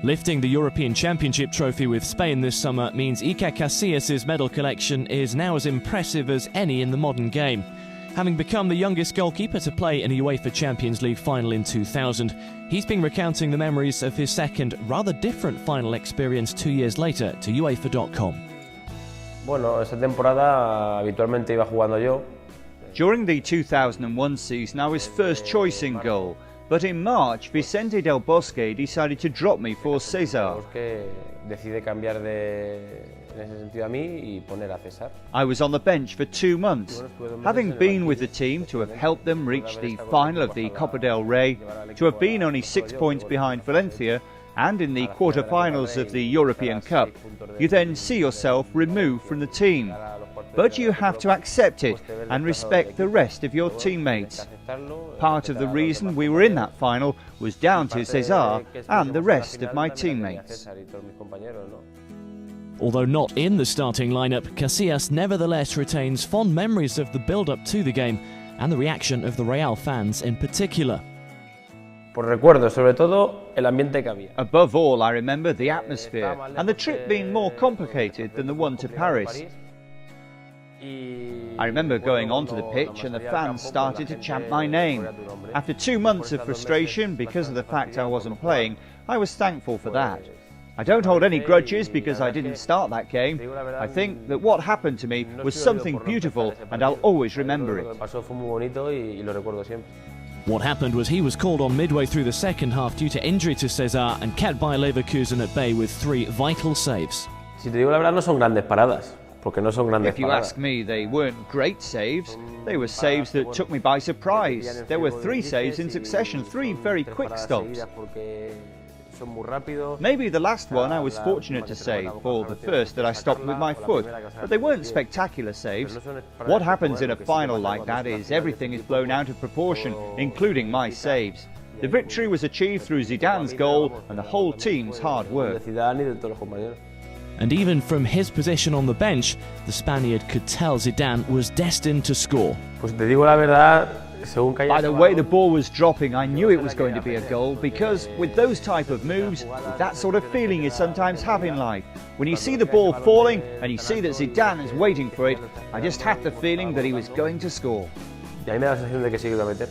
Lifting the European Championship trophy with Spain this summer means Iker Casillas' medal collection is now as impressive as any in the modern game. Having become the youngest goalkeeper to play in a UEFA Champions League final in 2000, he's been recounting the memories of his second, rather different final experience 2 years later to UEFA.com. Bueno, esa temporada habitualmente iba jugando yo. During the 2001 season, I was first choice in goal, but in March, Vicente Del Bosque decided to drop me for César. Decide cambiar en ese sentido a mí y poner a César. I was on the bench for 2 months, having been with the team to have helped them reach the final of the Copa del Rey, to have been only 6 points behind Valencia, and in the quarter-finals of the European Cup. You then see yourself removed from the team. But you have to accept it and respect the rest of your teammates. Part of the reason we were in that final was down to César and the rest of my teammates. Although not in the starting lineup, Casillas nevertheless retains fond memories of the build-up to the game and the reaction of the Real fans in particular. Above all, I remember the atmosphere and the trip being more complicated than the one to Paris. I remember going onto the pitch and the fans started to chant my name. After 2 months of frustration because of the fact I wasn't playing, I was thankful for that. I don't hold any grudges because I didn't start that game. I think that what happened to me was something beautiful and I'll always remember it. What happened was he was called on midway through the second half due to injury to César and kept by Leverkusen at bay with 3 vital saves. Si te digo la verdad, no son grandes paradas. If you ask me, they weren't great saves. They were saves that took me by surprise. There were 3 saves in succession, 3 very quick stops. Maybe the last one I was fortunate to save, or the first that I stopped with my foot, but they weren't spectacular saves. What happens in a final like that is everything is blown out of proportion, including my saves. The victory was achieved through Zidane's goal and the whole team's hard work. And even from his position on the bench, the Spaniard could tell Zidane was destined to score. By the way the ball was dropping, I knew it was going to be a goal because with those type of moves, with that sort of feeling you sometimes have in life, when you see the ball falling and you see that Zidane is waiting for it, I just had the feeling that he was going to score. Y a mí me da la sensación de que sí que iba a meter.